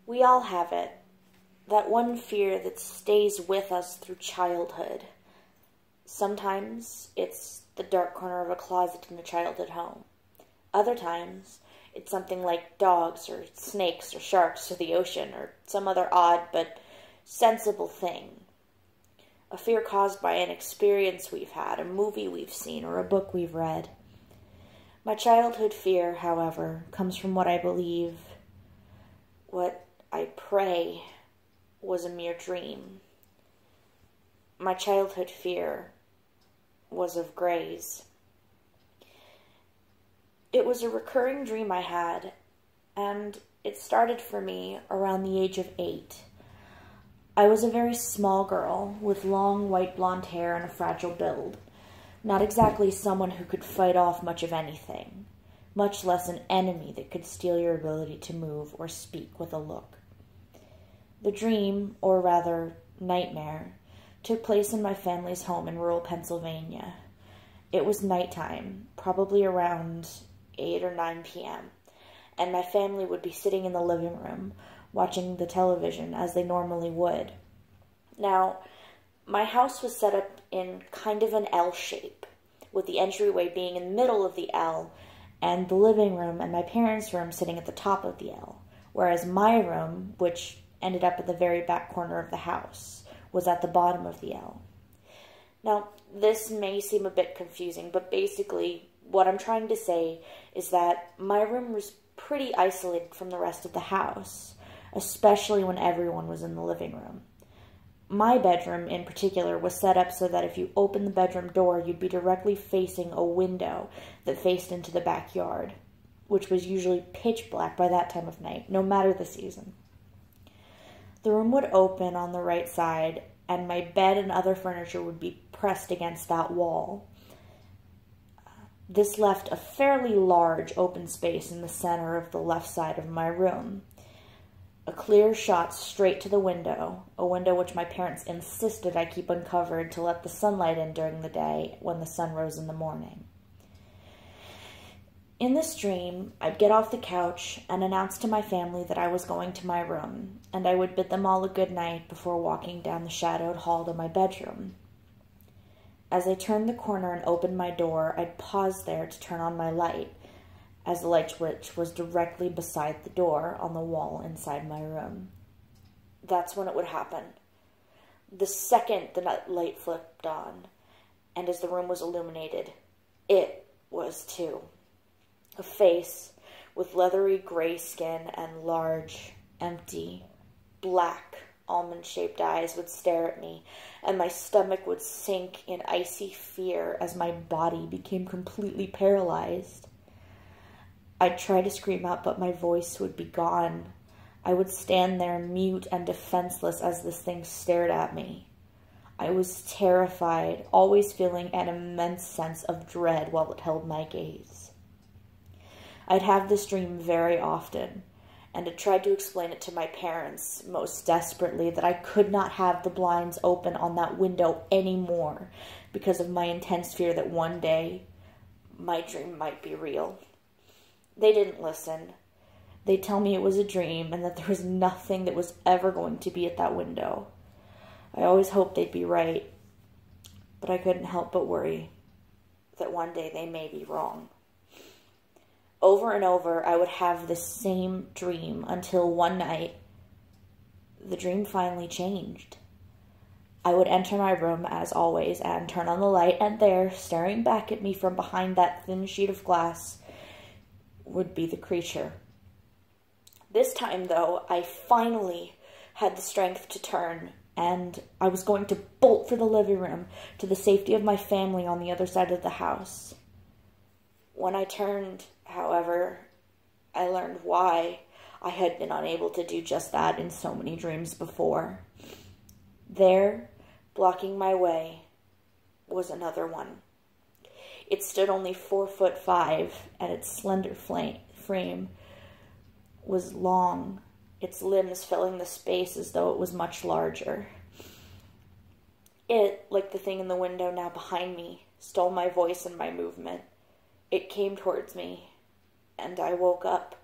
We all have it. That one fear that stays with us through childhood. Sometimes it's the dark corner of a closet in a childhood home. Other times, it's something like dogs or snakes or sharks or the ocean or some other odd but sensible thing. A fear caused by an experience we've had, a movie we've seen, or a book we've read. My childhood fear, however, comes from what I believe, what I pray was a mere dream. My childhood fear was of grays. It was a recurring dream I had, and it started for me around the age of 8. I was a very small girl with long white blonde hair and a fragile build. Not exactly someone who could fight off much of anything, much less an enemy that could steal your ability to move or speak with a look. The dream, or rather nightmare, took place in my family's home in rural Pennsylvania. It was nighttime, probably around 8 or 9 p.m., and my family would be sitting in the living room, watching the television as they normally would. Now, my house was set up in kind of an L shape, with the entryway being in the middle of the L, and the living room and my parents' room sitting at the top of the L, whereas my room, which ended up at the very back corner of the house, was at the bottom of the L. Now, this may seem a bit confusing, but basically what I'm trying to say is that my room was pretty isolated from the rest of the house, especially when everyone was in the living room. My bedroom, in particular, was set up so that if you opened the bedroom door, you'd be directly facing a window that faced into the backyard, which was usually pitch black by that time of night, no matter the season. The room would open on the right side, and my bed and other furniture would be pressed against that wall. This left a fairly large open space in the center of the left side of my room. A clear shot straight to the window, a window which my parents insisted I keep uncovered to let the sunlight in during the day when the sun rose in the morning. In this dream, I'd get off the couch and announce to my family that I was going to my room, and I would bid them all a good night before walking down the shadowed hall to my bedroom. As I turned the corner and opened my door, I'd pause there to turn on my light, as the light switch was directly beside the door on the wall inside my room. That's when it would happen. The second the light flipped on, and as the room was illuminated, it was too. A face with leathery gray skin and large, empty, black, almond-shaped eyes would stare at me, and my stomach would sink in icy fear as my body became completely paralyzed. I'd try to scream out, but my voice would be gone. I would stand there mute and defenseless as this thing stared at me. I was terrified, always feeling an immense sense of dread while it held my gaze. I'd have this dream very often, and had tried to explain it to my parents most desperately that I could not have the blinds open on that window anymore because of my intense fear that one day my dream might be real. They didn't listen. They'd tell me it was a dream and that there was nothing that was ever going to be at that window. I always hoped they'd be right, but I couldn't help but worry that one day they may be wrong. Over and over, I would have the same dream until one night, the dream finally changed. I would enter my room, as always, and turn on the light, and there, staring back at me from behind that thin sheet of glass, would be the creature. This time, though, I finally had the strength to turn, and I was going to bolt for the living room to the safety of my family on the other side of the house. When I turned, however, I learned why I had been unable to do just that in so many dreams before. There, blocking my way, was another one. It stood only 4'5", and its slender frame was long, its limbs filling the space as though it was much larger. It, like the thing in the window now behind me, stole my voice and my movement. It came towards me, and I woke up,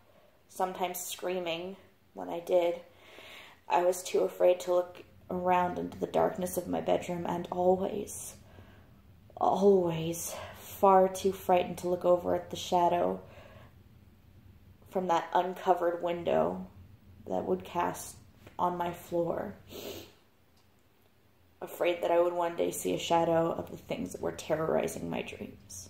sometimes screaming when I did, I was too afraid to look around into the darkness of my bedroom, and always, far too frightened to look over at the shadow from that uncovered window that would cast on my floor. Afraid that I would one day see a shadow of the things that were terrorizing my dreams.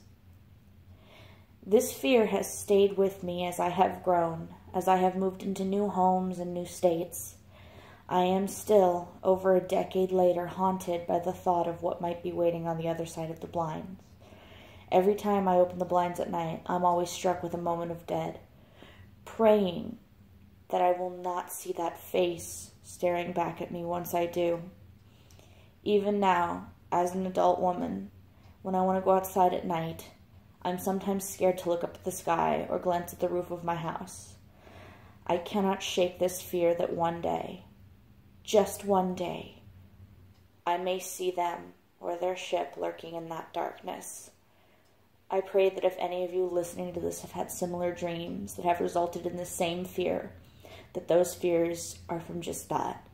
This fear has stayed with me as I have grown, as I have moved into new homes and new states. I am still, over a decade later, haunted by the thought of what might be waiting on the other side of the blinds. Every time I open the blinds at night, I'm always struck with a moment of dread, praying that I will not see that face staring back at me once I do. Even now, as an adult woman, when I want to go outside at night, I'm sometimes scared to look up at the sky or glance at the roof of my house. I cannot shake this fear that one day, just one day, I may see them or their ship lurking in that darkness. I pray that if any of you listening to this have had similar dreams that have resulted in the same fear, that those fears are from just that,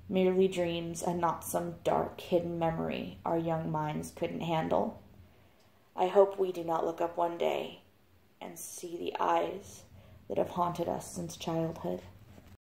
merely dreams and not some dark, hidden memory our young minds couldn't handle. I hope we do not look up one day and see the eyes that have haunted us since childhood.